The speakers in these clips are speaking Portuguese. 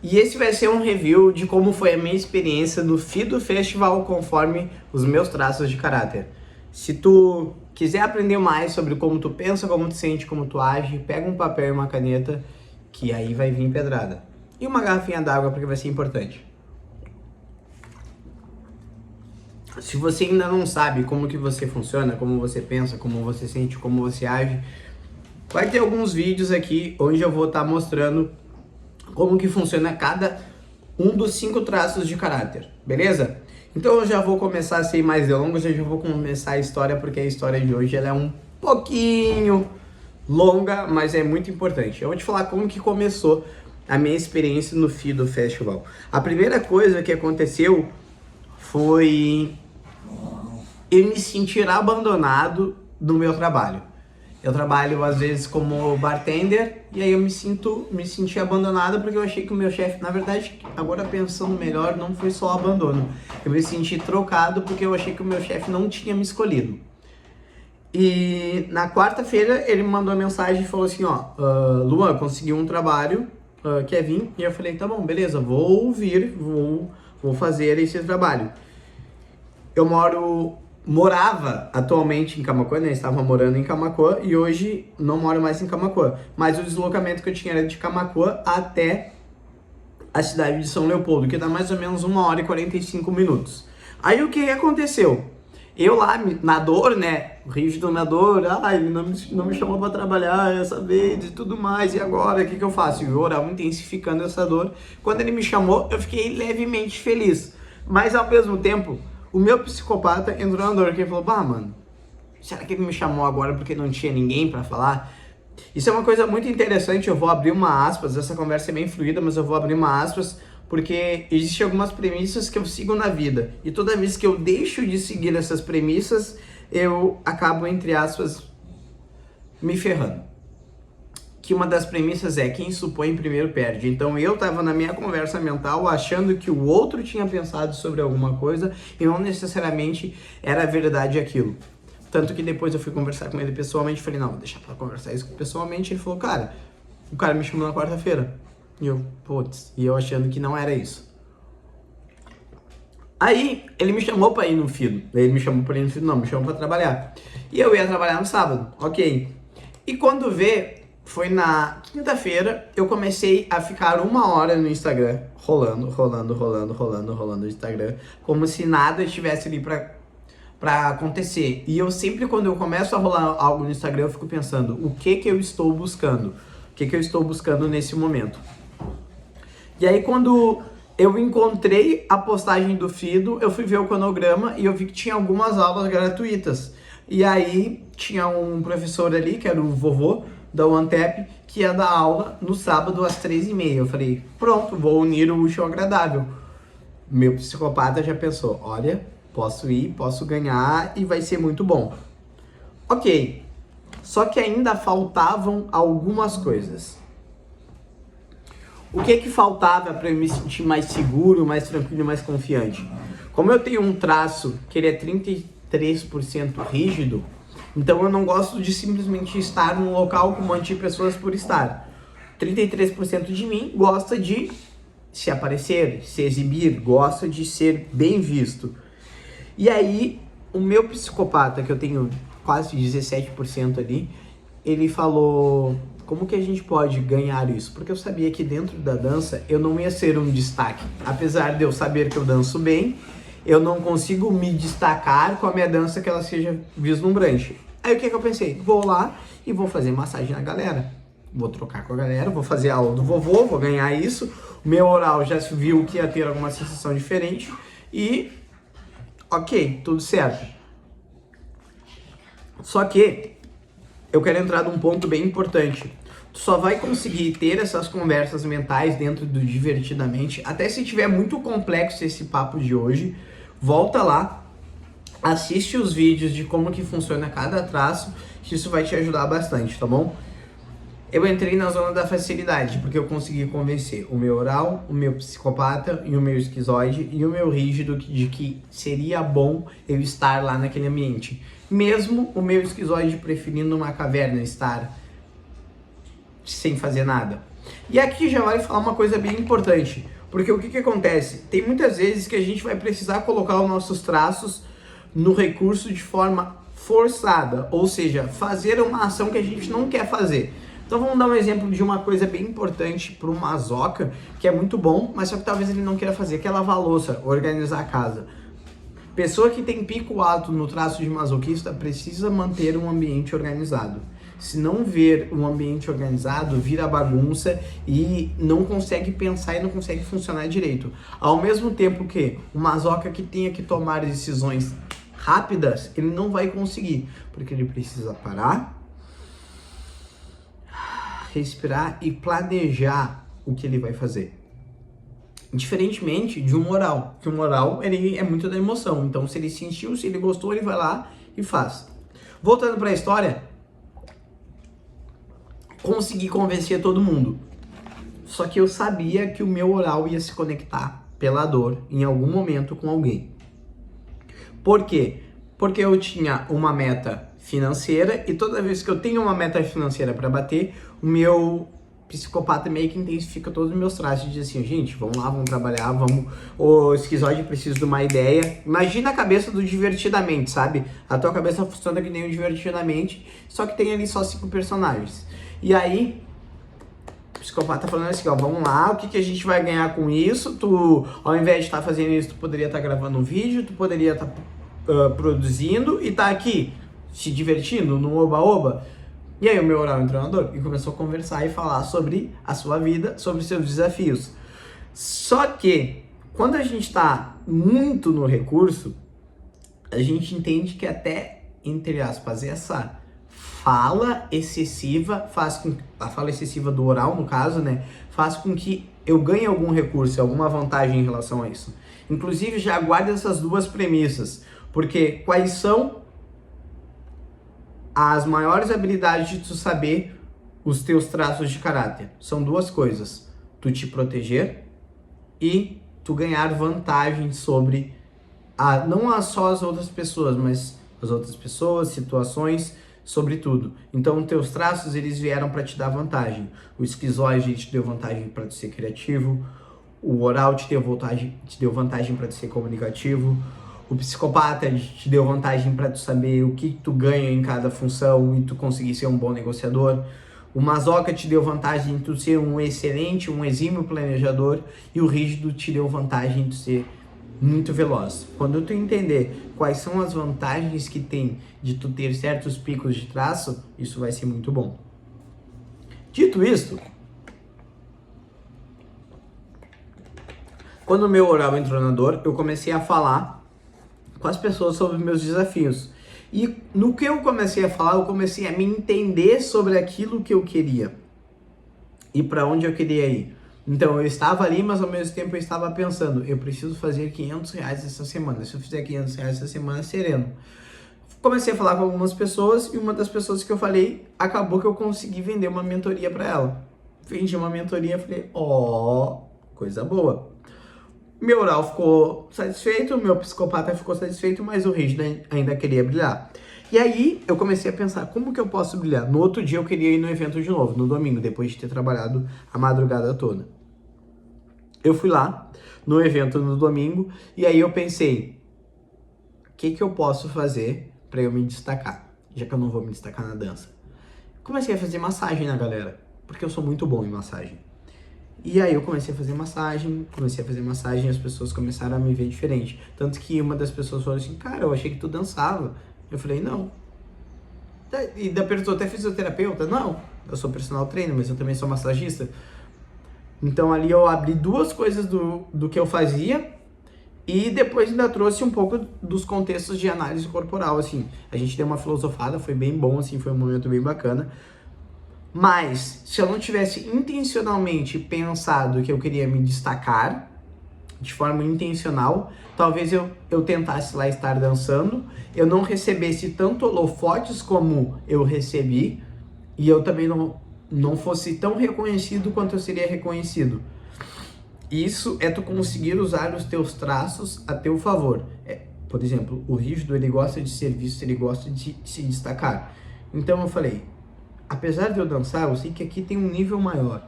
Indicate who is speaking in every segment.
Speaker 1: E esse vai ser um review de como foi a minha experiência no FIDO Festival conforme os meus traços de caráter. Se tu quiser aprender mais sobre como tu pensa, como tu sente, como tu age, pega um papel e uma caneta, que aí vai vir pedrada. E uma garrafinha d'água, porque vai ser importante. Se você ainda não sabe como que você funciona, como você pensa, como você sente, como você age, vai ter alguns vídeos aqui onde eu vou estar mostrando como que funciona cada um dos 5 traços de caráter, beleza? Então eu já vou começar sem mais delongas, eu já vou começar a história, porque a história de hoje ela é um pouquinho longa, mas é muito importante. Eu vou te falar como que começou a minha experiência no FIDO Festival. A primeira coisa que aconteceu foi eu me sentir abandonado no meu trabalho. Eu trabalho às vezes como bartender e aí eu me senti abandonado porque eu achei que o meu chefe, na verdade, agora pensando melhor, não foi só abandono. Eu me senti trocado porque eu achei que o meu chefe não tinha me escolhido. E na quarta-feira ele me mandou uma mensagem e falou assim, ó, Luan, consegui um trabalho, quer vir? E eu falei, tá bom, beleza, vou vir, vou fazer esse trabalho. Eu morava atualmente em Camaquã, né? Estava morando em Camaquã e hoje não moro mais em Camaquã. Mas o deslocamento que eu tinha era de Camaquã até a cidade de São Leopoldo, que dá mais ou menos 1h e 45 minutos. Aí o que aconteceu? Eu lá, na dor, né? Rígido na dor, ele não me chamou para trabalhar essa vez e tudo mais, e agora, o que eu faço? Eu orava intensificando essa dor. Quando ele me chamou, eu fiquei levemente feliz. Mas ao mesmo tempo, o meu psicopata entrou na dor, que ele falou, mano, será que ele me chamou agora porque não tinha ninguém pra falar? Isso é uma coisa muito interessante, eu vou abrir uma aspas, essa conversa é bem fluida, mas eu vou abrir uma aspas, porque existem algumas premissas que eu sigo na vida, e toda vez que eu deixo de seguir essas premissas, eu acabo, entre aspas, me ferrando. Que uma das premissas é quem supõe primeiro perde. Então eu tava na minha conversa mental achando que o outro tinha pensado sobre alguma coisa e não necessariamente era verdade aquilo. Tanto que depois eu fui conversar com ele pessoalmente, falei, não, vou deixar pra conversar isso pessoalmente. Ele falou, cara, o cara me chamou na quarta-feira. E eu, e eu achando que não era isso. Aí ele me chamou pra ir no FIDO. Ele me chamou pra ir no FIDO, não, me chamou pra trabalhar. E eu ia trabalhar no sábado, ok. E quando vê, foi na quinta-feira, eu comecei a ficar 1h no Instagram, rolando o Instagram, como se nada estivesse ali pra acontecer. E eu sempre, quando eu começo a rolar algo no Instagram, eu fico pensando, o que eu estou buscando? O que eu estou buscando nesse momento? E aí, quando eu encontrei a postagem do FIDO, eu fui ver o cronograma e eu vi que tinha algumas aulas gratuitas. E aí, tinha um professor ali, que era o vovô, da OneTap, que ia dar aula no sábado às 3h30. Eu falei, pronto, vou unir o útil ao agradável. Meu psicopata já pensou, olha, posso ir, posso ganhar e vai ser muito bom. Ok, só que ainda faltavam algumas coisas. O que faltava para eu me sentir mais seguro, mais tranquilo, mais confiante? Como eu tenho um traço que ele é 33% rígido, então eu não gosto de simplesmente estar num local com um monte de pessoas por estar. 33% de mim gosta de se aparecer, se exibir, gosta de ser bem visto. E aí, o meu psicopata, que eu tenho quase 17% ali, ele falou, como que a gente pode ganhar isso? Porque eu sabia que dentro da dança eu não ia ser um destaque. Apesar de eu saber que eu danço bem, eu não consigo me destacar com a minha dança que ela seja vislumbrante. Aí o que eu pensei? Vou lá e vou fazer massagem na galera. Vou trocar com a galera, vou fazer aula do vovô, vou ganhar isso. O meu oral já se viu que ia ter alguma sensação diferente. E, ok, tudo certo. Só que eu quero entrar num ponto bem importante. Tu só vai conseguir ter essas conversas mentais dentro do Divertidamente, até se tiver muito complexo esse papo de hoje, volta lá, assiste os vídeos de como que funciona cada traço, que isso vai te ajudar bastante, tá bom? Eu entrei na zona da facilidade, porque eu consegui convencer o meu oral, o meu psicopata e o meu esquizoide e o meu rígido de que seria bom eu estar lá naquele ambiente. Mesmo o meu esquizoide preferindo uma caverna, estar sem fazer nada. E aqui já vai falar uma coisa bem importante, porque o que que acontece? Tem muitas vezes que a gente vai precisar colocar os nossos traços no recurso de forma forçada, ou seja, fazer uma ação que a gente não quer fazer. Então vamos dar um exemplo de uma coisa bem importante para o masoca, que é muito bom, mas só que talvez ele não queira fazer, que é lavar a louça, organizar a casa. Pessoa que tem pico alto no traço de masoquista precisa manter um ambiente organizado. Se não ver um ambiente organizado, vira bagunça e não consegue pensar e não consegue funcionar direito. Ao mesmo tempo que o masoca que tenha que tomar decisões rápidas, ele não vai conseguir, porque ele precisa parar, respirar e planejar o que ele vai fazer. Diferentemente de um oral, que um oral ele é muito da emoção. Então, se ele sentiu, se ele gostou, ele vai lá e faz. Voltando para a história, consegui convencer todo mundo. Só que eu sabia que o meu oral ia se conectar pela dor em algum momento com alguém. Por quê? Porque eu tinha uma meta financeira e toda vez que eu tenho uma meta financeira para bater, o meu psicopata meio que intensifica todos os meus traços e diz assim, gente, vamos lá, vamos trabalhar, vamos... O esquizoide precisa de uma ideia. Imagina a cabeça do Divertidamente, sabe? A tua cabeça funciona que nem o Divertidamente, só que tem ali só 5 personagens. E aí, o psicopata tá falando assim, ó, vamos lá, o que que a gente vai ganhar com isso? Tu, ao invés de estar fazendo isso, tu poderia estar gravando um vídeo, tu poderia estar produzindo e tá aqui se divertindo no oba-oba. E aí o meu oral treinador e começou a conversar e falar sobre a sua vida, sobre seus desafios. Só que quando a gente está muito no recurso, a gente entende que até, entre aspas, essa fala excessiva faz com a fala excessiva do oral, no caso, né, faz com que eu ganhe algum recurso, alguma vantagem em relação a isso. Inclusive, já guarde essas duas premissas, porque quais são as maiores habilidades de tu saber os teus traços de caráter? São duas coisas: tu te proteger e tu ganhar vantagem sobre não só as outras pessoas, mas as outras pessoas, situações, sobre tudo. Então, teus traços, eles vieram para te dar vantagem. O esquizoide te deu vantagem para tu ser criativo, o oral te deu vantagem para tu ser comunicativo, o psicopata te deu vantagem para tu saber o que tu ganha em cada função e tu conseguir ser um bom negociador. O masoca te deu vantagem em tu ser um excelente, um exímio planejador. E o rígido te deu vantagem em tu ser muito veloz. Quando tu entender quais são as vantagens que tem de tu ter certos picos de traço, isso vai ser muito bom. Dito isto, quando o meu oral entrou na dor, eu comecei a falar com as pessoas sobre meus desafios. E no que eu comecei a falar, eu comecei a me entender sobre aquilo que eu queria e para onde eu queria ir. Então eu estava ali, mas ao mesmo tempo eu estava pensando, eu preciso fazer R$500 essa semana. Se eu fizer R$500 essa semana, sereno. Comecei a falar com algumas pessoas e uma das pessoas que eu falei, acabou que eu consegui vender uma mentoria para ela. Vendi uma mentoria, falei, coisa boa. Meu oral ficou satisfeito, meu psicopata ficou satisfeito, mas o rígido ainda queria brilhar. E aí eu comecei a pensar, como que eu posso brilhar? No outro dia eu queria ir no evento de novo, no domingo, depois de ter trabalhado a madrugada toda. Eu fui lá no evento no domingo e aí eu pensei, o que que eu posso fazer para eu me destacar, já que eu não vou me destacar na dança? Comecei a fazer massagem na galera, porque eu sou muito bom em massagem. E aí eu comecei a fazer massagem e as pessoas começaram a me ver diferente. Tanto que uma das pessoas falou assim, cara, eu achei que tu dançava. Eu falei, não. E da perguntou, até fisioterapeuta? Não, eu sou personal trainer, mas eu também sou massagista. Então ali eu abri duas coisas do que eu fazia e depois ainda trouxe um pouco dos contextos de análise corporal, assim. A gente deu uma filosofada, foi bem bom, assim, foi um momento bem bacana. Mas, se eu não tivesse intencionalmente pensado que eu queria me destacar, de forma intencional, talvez eu tentasse lá estar dançando, eu não recebesse tanto holofotes como eu recebi, e eu também não fosse tão reconhecido quanto eu seria reconhecido. Isso é tu conseguir usar os teus traços a teu favor. Por exemplo, o rígido, ele gosta de serviço, ele gosta de se destacar. Então eu falei, apesar de eu dançar, eu sei que aqui tem um nível maior.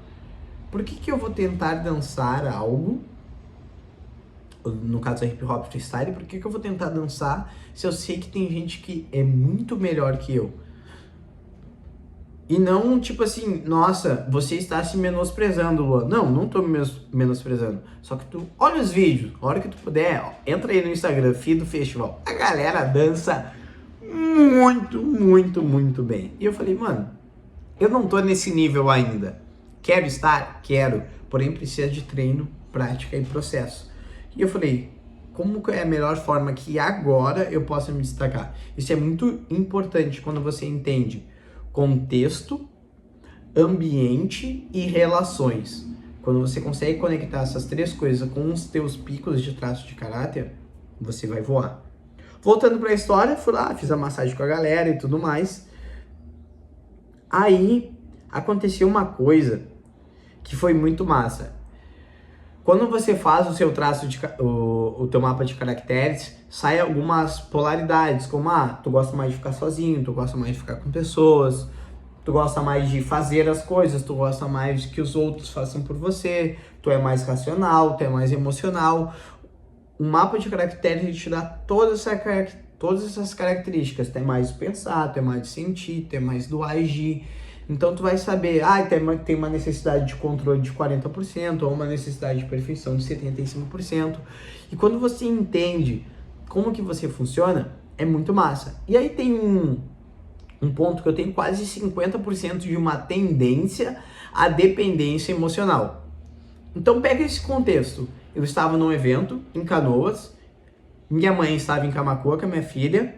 Speaker 1: Por que que eu vou tentar dançar algo, no caso é hip hop freestyle, por que que eu vou tentar dançar se eu sei que tem gente que é muito melhor que eu? E não, tipo assim, nossa, você está se menosprezando, Luan. Não tô me menosprezando. Só que tu olha os vídeos, a hora que tu puder, ó, entra aí no Instagram, feed do festival. A galera dança muito bem. E eu falei, mano, eu não tô nesse nível ainda. Quero estar? Quero. Porém, precisa de treino, prática e processo. E eu falei, como que é a melhor forma que agora eu possa me destacar? Isso é muito importante quando você entende contexto, ambiente e relações. Quando você consegue conectar essas três coisas com os teus picos de traço de caráter, você vai voar. Voltando para a história, fui lá, fiz a massagem com a galera e tudo mais. Aí aconteceu uma coisa que foi muito massa. Quando você faz o seu traço o teu mapa de caracteres, sai algumas polaridades, como tu gosta mais de ficar sozinho, tu gosta mais de ficar com pessoas, tu gosta mais de fazer as coisas, tu gosta mais de que os outros façam por você, tu é mais racional, tu é mais emocional. O mapa de caracteres ele te dá todas essas características. Tu é mais de pensar, tu é mais de sentir, tu é mais do agir. Então tu vai saber, tem uma necessidade de controle de 40% ou uma necessidade de perfeição de 75%. E quando você entende como que você funciona, é muito massa. E aí tem um ponto que eu tenho quase 50% de uma tendência à dependência emocional. Então pega esse contexto. Eu estava num evento em Canoas, minha mãe estava em Camaquã com a minha filha,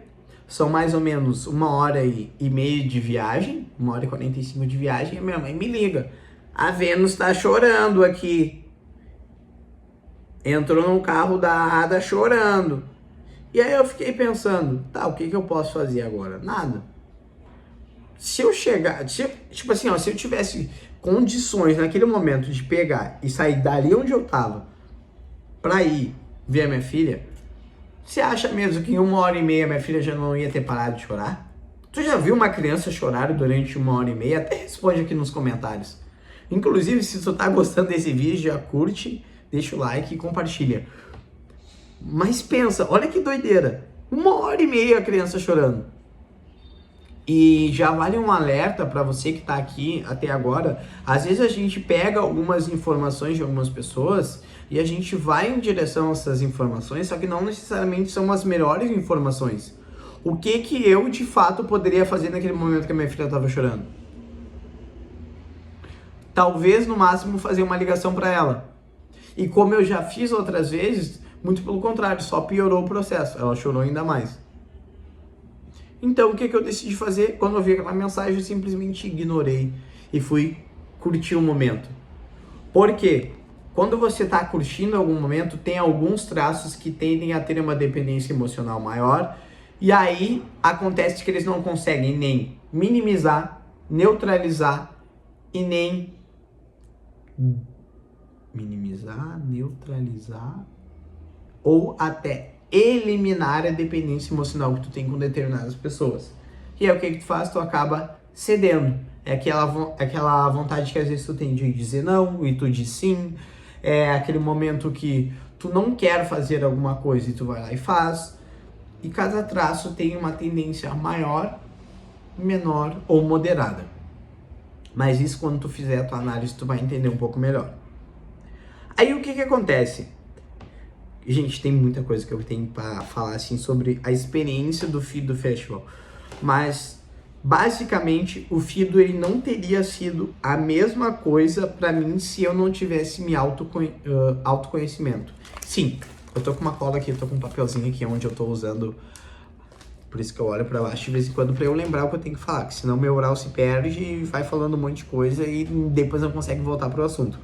Speaker 1: são mais ou menos 1h30 de viagem, 1h45 de viagem, e a minha mãe me liga. A Vênus está chorando aqui. Entrou no carro da Ada chorando. E aí eu fiquei pensando, o que eu posso fazer agora? Nada. Se eu tivesse condições naquele momento de pegar e sair dali onde eu tava pra ir ver a minha filha, você acha mesmo que em 1h30 minha filha já não ia ter parado de chorar? Tu já viu uma criança chorar durante 1h30? Até responde aqui nos comentários. Inclusive, se tu tá gostando desse vídeo, já curte, deixa o like e compartilha. Mas pensa, olha que doideira. 1h30 a criança chorando. E já vale um alerta para você que tá aqui até agora. Às vezes a gente pega algumas informações de algumas pessoas e a gente vai em direção a essas informações, só que não necessariamente são as melhores informações. O que eu de fato poderia fazer naquele momento que a minha filha estava chorando? Talvez no máximo fazer uma ligação para ela. E como eu já fiz outras vezes, muito pelo contrário, só piorou o processo. Ela chorou ainda mais. Então, o que eu decidi fazer? Quando eu vi aquela mensagem, eu simplesmente ignorei e fui curtir o momento. Por quê? Quando você está curtindo algum momento, tem alguns traços que tendem a ter uma dependência emocional maior, e aí acontece que eles não conseguem nem minimizar, neutralizar e nem neutralizar ou até eliminar a dependência emocional que tu tem com determinadas pessoas. E aí o que tu faz? Tu acaba cedendo. É aquela vontade que às vezes tu tem de dizer não e tu diz sim. É aquele momento que tu não quer fazer alguma coisa e tu vai lá e faz. E cada traço tem uma tendência maior, menor ou moderada. Mas isso quando tu fizer a tua análise tu vai entender um pouco melhor. Aí o que acontece? Gente, tem muita coisa que eu tenho para falar assim sobre a experiência do Fido do Festival, mas basicamente o Fido ele não teria sido a mesma coisa para mim se eu não tivesse autoconhecimento. Sim, eu tô com uma cola aqui, eu tô com um papelzinho aqui onde eu tô usando, por isso que eu olho para baixo de vez em quando para eu lembrar o que eu tenho que falar, que senão meu oral se perde e vai falando um monte de coisa e depois não consegue voltar pro assunto.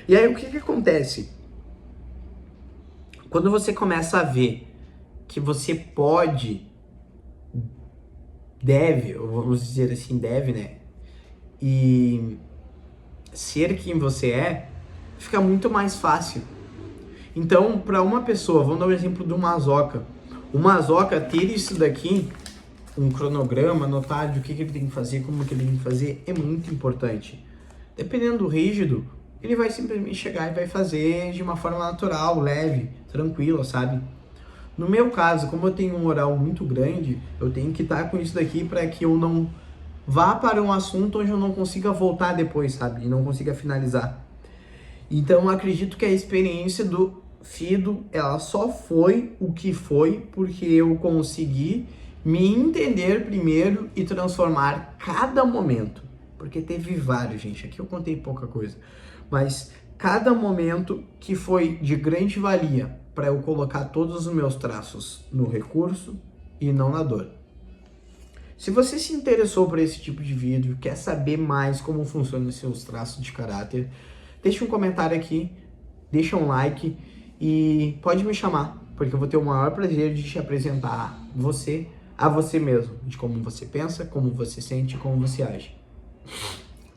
Speaker 1: E aí o que acontece? Quando você começa a ver que você deve, vamos dizer assim, né? E ser quem você é, fica muito mais fácil. Então, para uma pessoa, vamos dar um exemplo do Mazoca. O Mazoca ter isso daqui, um cronograma, anotar o que ele tem que fazer, como que ele tem que fazer, é muito importante. Dependendo do rígido, ele vai simplesmente chegar e vai fazer de uma forma natural, leve, tranquila, sabe? No meu caso, como eu tenho um oral muito grande, eu tenho que estar com isso daqui para que eu não vá para um assunto onde eu não consiga voltar depois, sabe? E não consiga finalizar. Então, eu acredito que a experiência do Fido, ela só foi o que foi porque eu consegui me entender primeiro e transformar cada momento. Porque teve vários, gente. Aqui eu contei pouca coisa. Mas cada momento que foi de grande valia para eu colocar todos os meus traços no recurso e não na dor. Se você se interessou por esse tipo de vídeo, quer saber mais como funcionam os seus traços de caráter, deixa um comentário aqui, deixa um like e pode me chamar, porque eu vou ter o maior prazer de te apresentar a você mesmo, de como você pensa, como você sente, como você age.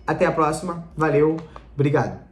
Speaker 1: Até a próxima, valeu, obrigado!